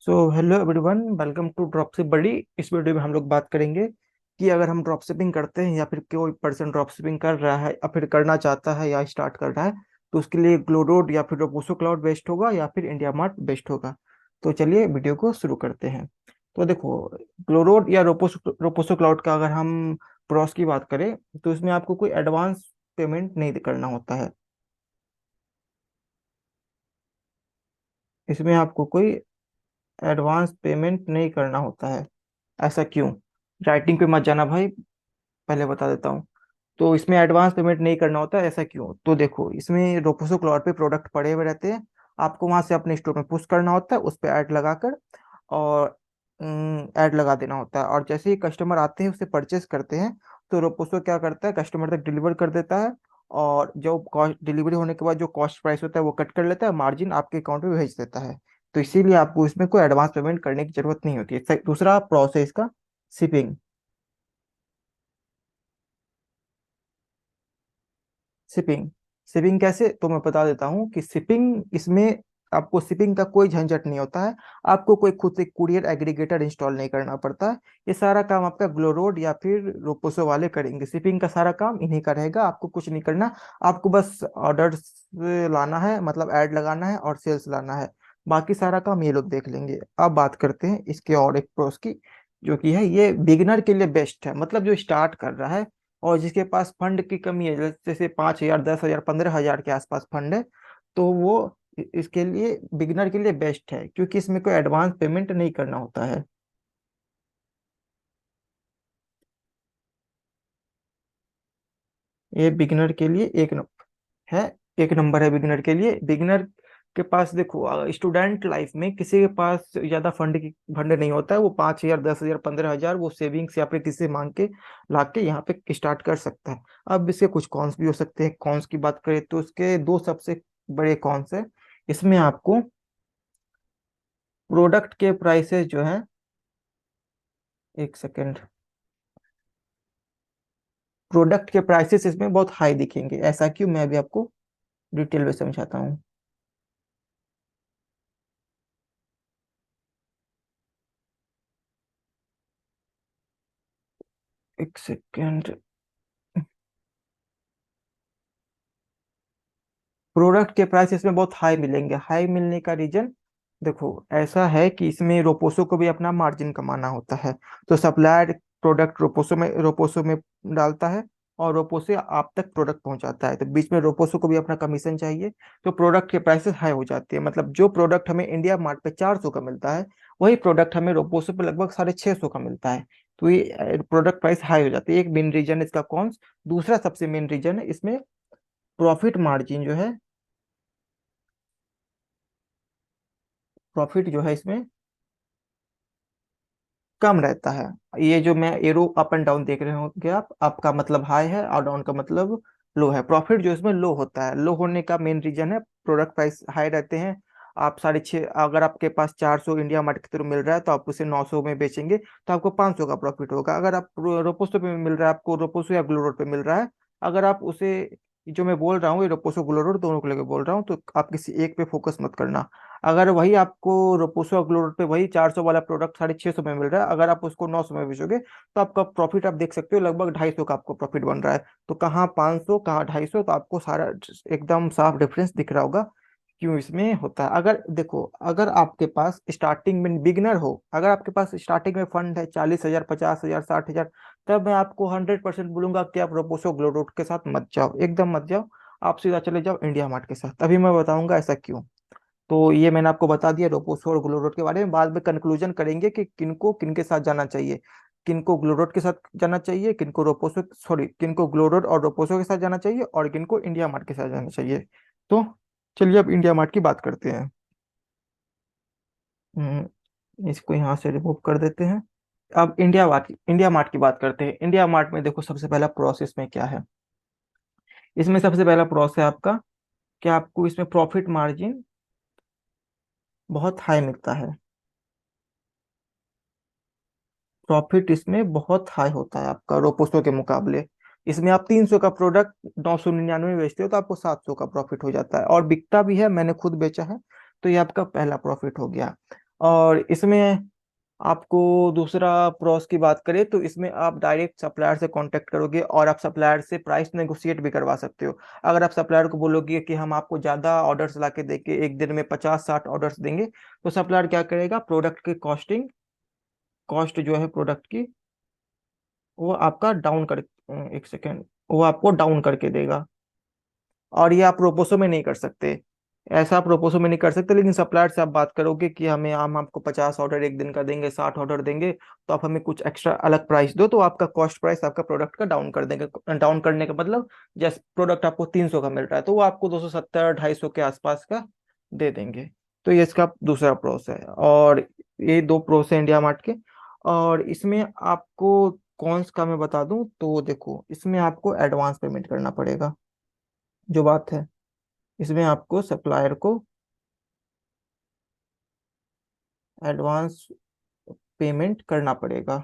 So hello everyone, welcome to dropship buddy. इस video में हम लोग बात करेंगे कि अगर हम ड्रॉप शिपिंग करते हैं या फिर कोई पर्सन ड्रॉप शिपिंग कर रहा है या फिर करना चाहता है या स्टार्ट कर रहा है, तो उसके लिए ग्लोरोड या फिर रोपोसो क्लाउड बेस्ट होगा या फिर इंडिया मार्ट बेस्ट होगा। तो चलिए वीडियो को शुरू करते हैं। तो देखो, ग्लोरोड या रोपोसो रोपोसो क्लाउड का अगर हम प्रॉस की बात करें तो इसमें आपको कोई एडवांस पेमेंट नहीं करना होता है। इसमें आपको कोई एडवांस पेमेंट नहीं करना होता है। ऐसा क्यों? राइटिंग पे मत जाना भाई, पहले बता देता हूँ। तो इसमें एडवांस पेमेंट नहीं करना होता है, ऐसा क्यों? तो देखो, इसमें रोपोसो क्लाउड पे प्रोडक्ट पड़े हुए रहते हैं। आपको वहां से अपने स्टोर में पुश करना होता है, उस पर ऐड लगाकर, और ऐड लगा देना होता है। और जैसे ही कस्टमर आते हैं, उसे परचेस करते हैं, तो रोपोसो क्या करता है, कस्टमर तक डिलीवर कर देता है। और जो कॉस्ट डिलीवरी होने के बाद जो कॉस्ट प्राइस होता है वो कट कर लेता है, मार्जिन आपके अकाउंट में भेज देता है। तो इसीलिए आपको इसमें कोई एडवांस पेमेंट करने की जरूरत नहीं होती है। दूसरा प्रोसेस का, शिपिंग। शिपिंग शिपिंग कैसे, तो मैं बता देता हूँ कि शिपिंग इसमें आपको शिपिंग का कोई झंझट नहीं होता है। आपको कोई खुद से कुरियर एग्रीगेटर इंस्टॉल नहीं करना पड़ता है। ये सारा काम आपका ग्लोरोड या फिर रोपोसो वाले करेंगे। शिपिंग का सारा काम इन्हीं का रहेगा, आपको कुछ नहीं करना। आपको बस ऑर्डर्स लाना है, मतलब ऐड लगाना है और सेल्स लाना है। बाकी सारा काम ये लोग देख लेंगे। अब बात करते हैं इसके और एक प्रोस की, जो कि है ये बिगिनर के लिए बेस्ट है, मतलब जो स्टार्ट कर रहा है और जिसके पास फंड की कमी है, जैसे 5,000, 10,000, 15,000 के आसपास फंड है, तो वो इसके लिए, बिगिनर के लिए बेस्ट है, क्योंकि इसमें कोई एडवांस पेमेंट नहीं करना होता है। ये बिगिनर के लिए है, एक नंबर है बिगिनर के लिए। बिगिनर के पास देखो, स्टूडेंट लाइफ में किसी के पास ज्यादा फंड नहीं होता है। वो 5,000, 10,000, 15,000 वो सेविंग्स या फिर किसी से मांग के ला के यहाँ पे स्टार्ट कर सकता है। अब इसके कुछ कॉन्स भी हो सकते हैं। कॉन्स की बात करें तो इसके दो सबसे बड़े कॉन्स है। इसमें आपको प्रोडक्ट के प्राइसेस जो है, एक सेकेंड, प्रोडक्ट के प्राइसेस इसमें बहुत हाई दिखेंगे। ऐसा क्यों, मैं अभी आपको डिटेल में समझाता हूँ। एक सेकेंड। प्रोडक्ट के प्राइस इसमें बहुत हाई मिलेंगे। हाई मिलने का रीजन, देखो, ऐसा है कि इसमें रोपोसो को भी अपना मार्जिन कमाना होता है। तो सप्लायर प्रोडक्ट रोपोसो में डालता है, और रोपोसो आप तक प्रोडक्ट पहुंचाता है। तो बीच में रोपोसो को भी अपना कमीशन चाहिए। तो प्रोडक्ट के प्राइसेस हाई हो जाते हैं। मतलब जो प्रोडक्ट हमें इंडिया मार्ट पे 400 का मिलता है, वही प्रोडक्ट हमें रोपोसो पे लगभग 650 का मिलता है। तो ये प्रोडक्ट प्राइस हाई हो जाती है, एक मेन रीजन इसका कौन। दूसरा सबसे मेन रीजन है इसमें प्रॉफिट मार्जिन जो है, प्रॉफिट जो है इसमें कम रहता है। ये जो मैं एरो अप एंड डाउन देख रहे होंगे आप, अप का मतलब हाई है और डाउन का मतलब लो है। प्रॉफिट जो इसमें लो होता है, लो होने का मेन रीजन है प्रोडक्ट प्राइस हाई रहते हैं। आप 6.5, अगर आपके पास 400 इंडिया मार्ट के थ्रू मिल रहा है तो आप उसे 900 में बेचेंगे, तो आपको 500 का प्रॉफिट होगा। अगर आप रोपोसो पे मिल रहा है, आपको रोपोसो या ग्लोरोड पे मिल रहा है, अगर आप उसे, जो मैं बोल रहा हूँ ये रोपोसो ग्लोरोड दोनों को लेकर बोल रहा हूँ, तो आप किसी एक पे फोकस मत करना। अगर वही आपको रोपोसो ग्लोरोड पे वही 400 वाला प्रोडक्ट 650 में मिल रहा है, अगर आप उसको 900 में बेचोगे, तो आपका प्रॉफिट आप देख सकते हो, लगभग 250 का आपको प्रॉफिट बन रहा है। तो कहाँ 500, कहाँ 250, तो आपको सारा एकदम साफ डिफरेंस दिख रहा होगा क्यों इसमें होता है। अगर देखो, अगर आपके पास स्टार्टिंग में बिगनर हो, अगर आपके पास स्टार्टिंग में फंड है 40,000, 50,000, 60,000, तब मैं आपको 100% बोलूंगा कि आप रोपोसो ग्लोरोड के साथ मत जाओ, एकदम मत जाओ। आप सीधा चले जाओ इंडिया मार्ट के साथ। अभी मैं बताऊंगा ऐसा क्यों। तो ये मैंने आपको बता दिया रोपोसो और ग्लोरोड के बारे में। बाद में कंक्लूजन करेंगे कि किनको किनके साथ जाना चाहिए, किनको ग्लोरोड के साथ जाना चाहिए, किनको रोपोसो, सॉरी, किनको ग्लोरोड और रोपोसो के साथ जाना चाहिए, और किनको इंडिया मार्ट के साथ जाना चाहिए। तो चलिए अब इंडिया मार्ट की बात करते हैं। इसको यहाँ से रिमूव कर देते हैं। अब इंडिया मार्ट की बात करते हैं। इंडिया मार्ट में देखो, सबसे पहला प्रोसेस में क्या है। इसमें सबसे पहला प्रोसेस है आपका, कि आपको इसमें प्रॉफिट मार्जिन बहुत हाई मिलता है। प्रॉफिट इसमें बहुत हाई होता है आपका रोपोसो के मुकाबले। इसमें आप 300 का प्रोडक्ट 999 में बेचते हो, तो आपको 700 का प्रॉफिट हो जाता है, और बिकता भी है, मैंने खुद बेचा है। तो ये आपका पहला प्रॉफिट हो गया। और इसमें आपको दूसरा प्रोस की बात करें तो इसमें आप डायरेक्ट सप्लायर से कांटेक्ट करोगे और आप सप्लायर से प्राइस नेगोशिएट भी करवा सकते हो। अगर आप सप्लायर को बोलोगे कि हम आपको ज़्यादा ऑर्डर्स ला के देके एक दिन में 50-60 ऑर्डर्स देंगे, तो सप्लायर क्या करेगा, प्रोडक्ट की कॉस्ट जो है प्रोडक्ट की, वो आपका डाउन कर, एक सेकेंड, वो आपको डाउन करके देगा। और ये आप प्रोपोसो में नहीं कर सकते, ऐसा आप प्रोपोसो में नहीं कर सकते, लेकिन सप्लायर से आप बात करोगे कि हम आपको 50 ऑर्डर एक दिन का देंगे, 60 ऑर्डर देंगे, तो आप हमें कुछ एक्स्ट्रा अलग प्राइस दो, तो आपका कॉस्ट प्राइस आपका प्रोडक्ट का डाउन कर देंगे। डाउन करने का मतलब, जैसे प्रोडक्ट आपको 300 का मिल रहा है तो वो आपको 270-250 के आसपास का दे देंगे। तो ये इसका दूसरा प्रोस है। और ये दो प्रोस है इंडिया मार्ट के। और इसमें आपको कॉन्स का मैं बता दूं तो देखो, इसमें आपको एडवांस पेमेंट करना पड़ेगा, जो बात है, इसमें आपको सप्लायर को एडवांस पेमेंट करना पड़ेगा।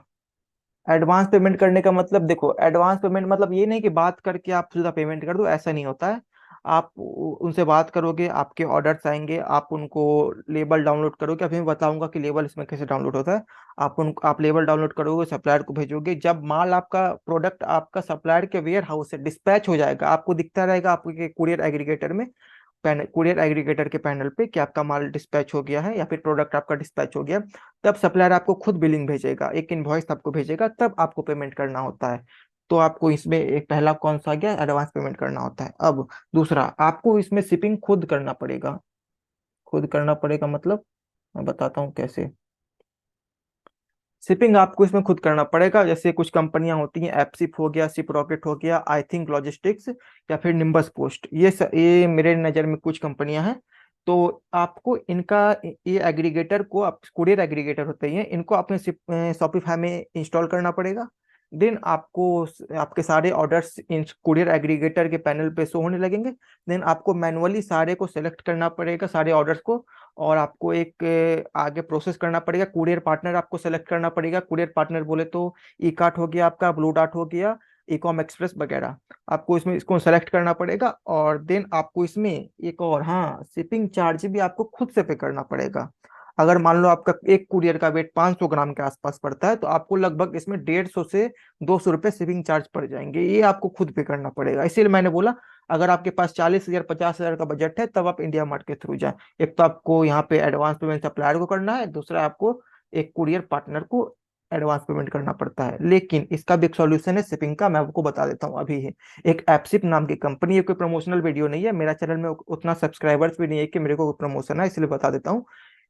एडवांस पेमेंट करने का मतलब देखो, एडवांस पेमेंट मतलब ये नहीं कि बात करके आप सीधा पेमेंट कर दो, ऐसा नहीं होता है। आप उनसे बात करोगे, आपके ऑर्डर्स आएंगे, आप उनको लेबल डाउनलोड करोगे, अभी मैं बताऊंगा कि लेबल इसमें कैसे डाउनलोड होता है। आप लेबल डाउनलोड करोगे, सप्लायर को भेजोगे, जब माल आपका प्रोडक्ट आपका सप्लायर के वेयर हाउस से डिस्पैच हो जाएगा, आपको दिखता रहेगा आपके कुरियर एग्रीगेटर में, कुरियर एग्रीगेटर के पैनल पे कि आपका माल डिस्पैच हो गया है या फिर प्रोडक्ट आपका डिस्पैच हो गया। तब सप्लायर आपको खुद बिलिंग भेजेगा, एक इनवॉइस आपको भेजेगा, तब आपको पेमेंट करना होता है। तो आपको इसमें एक पहला कौन सा आ गया, एडवांस पेमेंट करना होता है। अब दूसरा, आपको इसमें शिपिंग खुद करना पड़ेगा। खुद करना पड़ेगा मतलब, मैं बताता हूँ कैसे। शिपिंग आपको इसमें खुद करना पड़ेगा। जैसे कुछ कंपनियां होती हैं, एपसिप हो गया, शिप रॉकेट हो गया, आई थिंक लॉजिस्टिक्स, या फिर निम्बस पोस्ट, ये मेरे नज़र में कुछ कंपनियां हैं। तो आपको इनका, ये एग्रीगेटर को, आप कुरियर एग्रीगेटर होते हैं, इनको अपने शॉपिफाई में इंस्टॉल करना पड़ेगा। देन आपको आपके सारे ऑर्डर्स इन कुरियर एग्रीगेटर के पैनल पे शो होने लगेंगे। देन आपको मैनुअली सारे को सेलेक्ट करना पड़ेगा, सारे ऑर्डर्स को। और आपको एक आगे प्रोसेस करना पड़ेगा, कुरियर पार्टनर आपको सेलेक्ट करना पड़ेगा। कुरियर पार्टनर बोले तो ई कार्ट हो गया आपका, ब्लू डार्ट हो गया, इकॉम एक्सप्रेस वगैरह। आपको इसमें इसको सेलेक्ट करना पड़ेगा। और देन आपको इसमें एक और, हाँ, शिपिंग चार्ज भी आपको खुद से पे करना पड़ेगा। अगर मान लो आपका एक कुरियर का वेट 500 ग्राम के आसपास पड़ता है, तो आपको लगभग इसमें 150 से 200 रुपये शिपिंग चार्ज पड़ जाएंगे, ये आपको खुद पे करना पड़ेगा। इसीलिए मैंने बोला, अगर आपके पास 40,000 50,000 का बजट है, तब आप इंडिया मार्ट के थ्रू जाए। एक तो आपको यहाँ पे एडवांस पेमेंट सप्लायर को करना है, दूसरा आपको एक कुरियर पार्टनर को एडवांस पेमेंट करना पड़ता है। लेकिन इसका भी एक सॉल्यूशन है शिपिंग का, मैं आपको बता देता हूँ अभी ही। एक एपसिप नाम की कंपनी है, कोई प्रमोशनल वीडियो नहीं है, मेरा चैनल में उतना सब्सक्राइबर्स भी नहीं है कि मेरे को प्रमोशन है, इसलिए बता देता हूँ।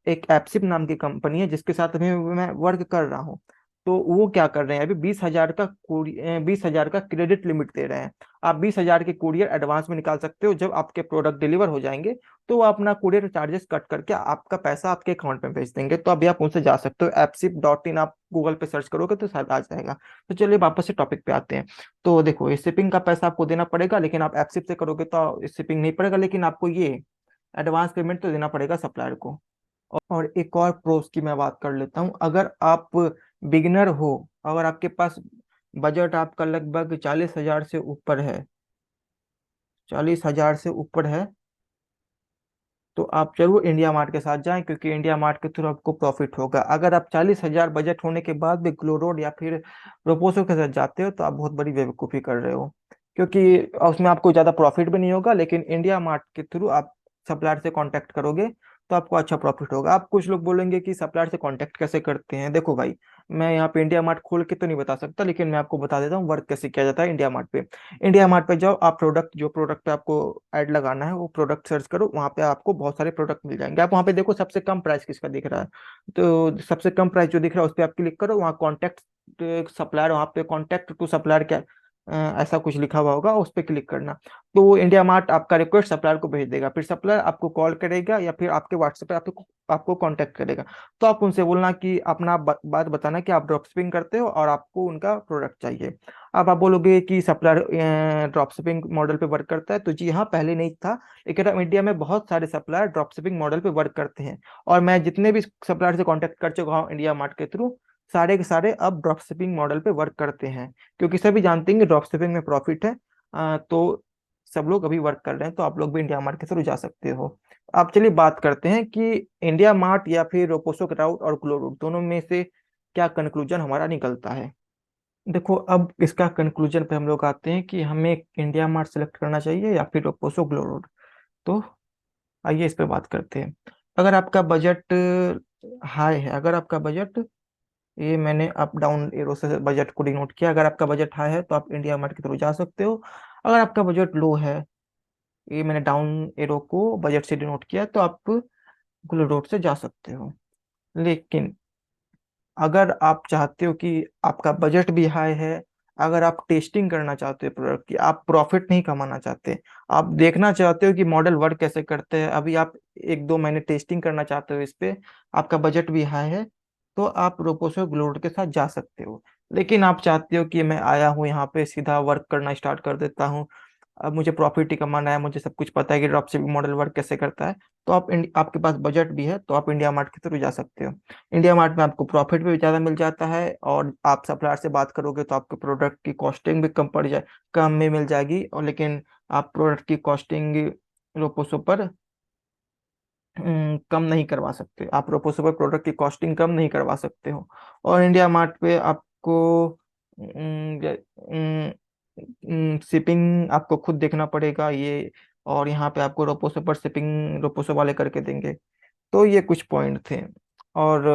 एक एपसिप नाम की कंपनी है जिसके साथ अभी मैं वर्क कर रहा हूँ। तो वो क्या कर रहे हैं, अभी 20,000 का क्रेडिट लिमिट दे रहे हैं। आप 20,000 के कुरियर एडवांस में निकाल सकते हो। जब आपके प्रोडक्ट डिलीवर हो जाएंगे, तो वो अपना कुरियर चार्जेस कट करके आपका पैसा आपके अकाउंट में भेज देंगे। तो अभी आप उनसे जा सकते हो, appsip.in आप गूगल पे सर्च करोगे तो शायद आ जाएगा। तो चलिए वापस से टॉपिक पे आते हैं। तो देखो, ये शिपिंग का पैसा आपको देना पड़ेगा, लेकिन आप एपसिप से करोगे तो शिपिंग नहीं पड़ेगा, लेकिन आपको ये एडवांस पेमेंट तो देना पड़ेगा सप्लायर को। और एक और प्रोस की मैं बात कर लेता हूँ। अगर आप बिगिनर हो, अगर आपके पास बजट आपका लगभग 40,000 से ऊपर है, 40,000 से ऊपर है, तो आप जरूर इंडिया मार्ट के साथ जाएं, क्योंकि इंडिया मार्ट के थ्रू आपको प्रॉफिट होगा। अगर आप 40,000 बजट होने के बाद भी ग्लोरोड या फिर प्रोपोसो के साथ जाते हो, तो आप बहुत बड़ी बेवकूफ़ी कर रहे हो, क्योंकि उसमें आपको ज़्यादा प्रॉफिट भी नहीं होगा। लेकिन इंडिया मार्ट के थ्रू आप सप्लायर से कांटेक्ट करोगे, तो आपको अच्छा प्रॉफिट होगा। आप कुछ लोग बोलेंगे कि सप्लायर से कांटेक्ट कैसे करते हैं। देखो भाई, मैं यहाँ पे इंडिया मार्ट खोल के तो नहीं बता सकता, लेकिन मैं आपको बता देता हूँ वर्क कैसे किया जाता है इंडिया मार्ट पे। इंडिया मार्ट पे जाओ, आप प्रोडक्ट, जो प्रोडक्ट पे आपको ऐड लगाना है वो प्रोडक्ट सर्च करो, वहाँ पे आपको बहुत सारे प्रोडक्ट मिल जाएंगे। आप वहाँ पे देखो सबसे कम प्राइस किसका दिख रहा है, तो सबसे कम प्राइस जो दिख रहा है उस पर आप क्लिक करो। वहाँ कॉन्टैक्ट सप्लायर, वहाँ पे कॉन्टैक्ट टू सप्लायर क्या, ऐसा कुछ लिखा हुआ होगा, उस पर क्लिक करना। तो वो इंडिया मार्ट आपका रिक्वेस्ट सप्लायर को भेज देगा, फिर सप्लायर आपको कॉल करेगा या फिर आपके व्हाट्सएप पे आपको आपको कांटेक्ट करेगा। तो आप उनसे बोलना कि अपना बात बताना कि आप ड्रॉप शिपिंग करते हो और आपको उनका प्रोडक्ट चाहिए। अब आप बोलोगे कि सप्लायर ड्रॉप शिपिंग मॉडल पे वर्क करता है, तो जी हाँ, पहले नहीं था, लेकिन अब इंडिया में बहुत सारे सप्लायर ड्रॉप शिपिंग मॉडल पे वर्क करते हैं। और मैं जितने भी सप्लायर से कांटेक्ट कर चुका हूँ इंडिया मार्ट के थ्रू, सारे के सारे अब ड्रॉप शिपिंग मॉडल पे वर्क करते हैं, क्योंकि सभी जानते हैं कि ड्रॉप शिपिंग में प्रॉफिट है। तो सब लोग अभी वर्क कर रहे हैं, तो आप लोग भी इंडिया मार्ट के थ्रू जा सकते हो। आप चलिए बात करते हैं कि इंडिया मार्ट या फिर रोपोसो क्राउड और ग्लो रूट दोनों में से क्या कंक्लूजन हमारा निकलता है। देखो, अब इसका कंक्लूजन पे हम लोग आते हैं कि हमें इंडिया मार्ट सेलेक्ट करना चाहिए या फिर रोपोसो ग्लो रूट। तो आइए इस पे बात करते हैं। अगर आपका बजट हाई है, अगर आपका बजट, ये मैंने अप डाउन एरो से बजट को डिनोट किया, अगर आपका बजट हाई है तो आप इंडिया मार्ट के थ्रू जा सकते हो। अगर आपका बजट लो है, ये मैंने डाउन एरो को बजट से डिनोट किया, तो आप ग्लो रोड से जा सकते हो। लेकिन अगर आप चाहते हो कि आपका बजट भी हाई है, अगर आप टेस्टिंग करना चाहते हो प्रोडक्ट की, आप प्रॉफिट नहीं कमाना चाहते, आप देखना चाहते हो कि मॉडल वर्क कैसे करते हैं, अभी आप 1-2 महीने टेस्टिंग करना चाहते हो इस पे, आपका बजट भी हाई है, तो आप रोपोसो ग्लोड के साथ जा सकते हो। लेकिन आप चाहते हो कि मैं आया हूँ यहाँ पे सीधा वर्क करना स्टार्ट कर देता हूँ, अब मुझे प्रॉफिट ही कमाना है, मुझे सब कुछ पता है कि ड्रॉप शिपिंग मॉडल वर्क कैसे करता है, तो आपके पास बजट भी है, तो आप इंडिया मार्ट के थ्रू जा सकते हो। इंडिया मार्ट में आपको प्रॉफिट भी ज़्यादा मिल जाता है, और आप सप्लायर से बात करोगे तो आपके प्रोडक्ट की कॉस्टिंग भी कम में मिल जाएगी। और लेकिन आप प्रोडक्ट की कॉस्टिंग रोपोसो पर कम नहीं करवा सकते, आप रोपोसो पर प्रोडक्ट की कॉस्टिंग कम नहीं करवा सकते हो। और इंडिया मार्ट पे आपको शिपिंग आपको खुद देखना पड़ेगा ये, और यहाँ पे आपको रोपोसो पर शिपिंग रोपोसो वाले करके देंगे। तो ये कुछ पॉइंट थे। और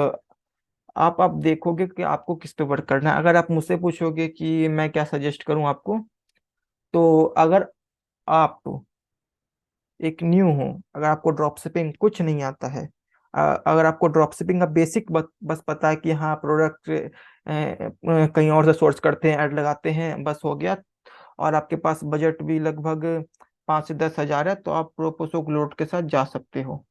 आप देखोगे कि आपको किस पे वर्क करना है। अगर आप मुझसे पूछोगे कि मैं क्या सजेस्ट करूं आपको, तो अगर आप एक न्यू हो, अगर आपको ड्रॉप शिपिंग कुछ नहीं आता है, अगर आपको ड्रॉप शिपिंग का बेसिक बस पता है कि हाँ प्रोडक्ट कहीं और से सोर्स करते हैं, ऐड लगाते हैं, बस हो गया, और आपके पास बजट भी लगभग 5 से 10 हज़ार है, तो आप प्रोपोसो ग्लोट के साथ जा सकते हो।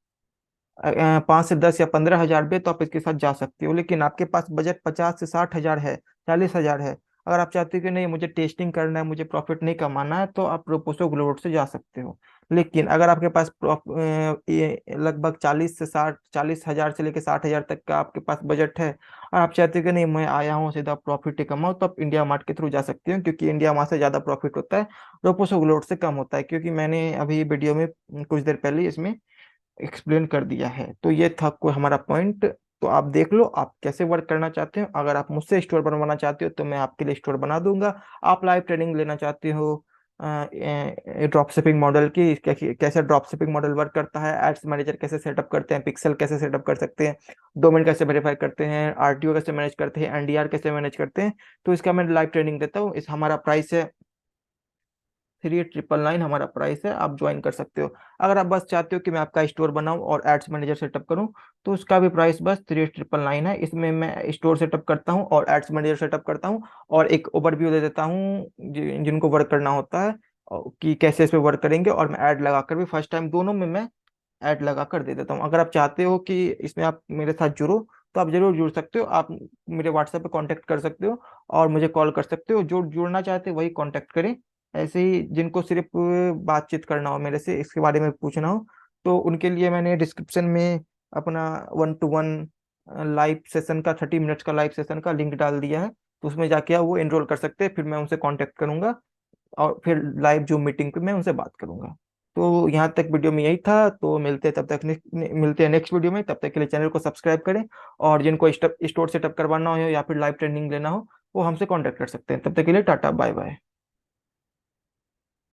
5 से 10 या 15 हज़ार भी, तो आप इसके साथ जा सकते हो। लेकिन आपके पास बजट 50 से 60 हज़ार है, 40 हज़ार है, अगर आप चाहते हो कि नहीं मुझे टेस्टिंग करना है, मुझे प्रॉफिट नहीं कमाना है, तो आप प्रोपोसो ग्लोबल से जा सकते हो। लेकिन अगर आपके पास लगभग 40 हज़ार से लेकर 60 हज़ार तक का आपके पास बजट है, और आप चाहते हो कि नहीं मैं आया हूँ सीधा प्रॉफिट ही कमाऊँ, तो आप इंडिया मार्ट के थ्रू जा सकते हो, क्योंकि इंडिया मार्ट से ज़्यादा प्रॉफिट होता है, रोपोसो ग्लोबल से कम होता है, क्योंकि मैंने अभी वीडियो में कुछ देर पहले इसमें एक्सप्लेन कर दिया है। तो ये था कोई हमारा पॉइंट। तो आप देख लो आप कैसे वर्क करना चाहते हो। अगर आप मुझसे स्टोर बनवाना चाहते हो तो मैं आपके लिए स्टोर बना दूंगा। आप लाइव ट्रेनिंग लेना चाहते हो ड्रॉप शिपिंग मॉडल की, कैसे ड्रॉप शिपिंग मॉडल वर्क करता है, एड्स मैनेजर कैसे सेटअप करते हैं, पिक्सल कैसे सेटअप कर सकते हैं, डोमेन कैसे वेरीफाई करते हैं, आरटीओ कैसे मैनेज करते हैं, एनडीआर कैसे मैनेज करते हैं, तो इसका मैं लाइव ट्रेनिंग देता हूँ। इस हमारा प्राइस है 3899, हमारा प्राइस है, आप ज्वाइन कर सकते हो। अगर आप बस चाहते हो कि मैं आपका स्टोर बनाऊं और एड्स मैनेजर सेटअप करूं, तो उसका भी प्राइस बस 3899 है। इसमें मैं स्टोर सेटअप करता हूं और एड्स मैनेजर सेटअप करता हूं, और एक ओवरव्यू दे देता हूं जिनको वर्क करना होता है, कि कैसे इस पे वर्क करेंगे, और मैं ऐड लगाकर भी फर्स्ट टाइम दोनों में मैं ऐड लगा कर दे देता हूँ। अगर आप चाहते हो कि इसमें आप मेरे साथ जुड़ो, तो आप जरूर जुड़ सकते हो। आप मेरे व्हाट्सएप पे कांटेक्ट कर सकते हो और मुझे कॉल कर सकते हो। जो जुड़ना चाहते हैं वही कांटेक्ट करें। ऐसे ही जिनको सिर्फ बातचीत करना हो मेरे से, इसके बारे में पूछना हो, तो उनके लिए मैंने डिस्क्रिप्शन में अपना 1-to-1 लाइव सेशन का, 30 मिनट्स का लाइव सेशन का लिंक डाल दिया है, तो उसमें जाके आप वो एनरोल कर सकते हैं। फिर मैं उनसे कांटेक्ट करूंगा, और फिर लाइव जूम मीटिंग पे मैं उनसे बात करूंगा। तो यहाँ तक वीडियो में यही था। तो मिलते हैं नेक्स्ट वीडियो में। तब तक के लिए चैनल को सब्सक्राइब करें, और जिनको स्टोर सेटअप करवाना हो या फिर लाइव ट्रेनिंग लेना हो, वो हमसे कांटेक्ट कर सकते हैं। तब तक के लिए टाटा बाय बाय।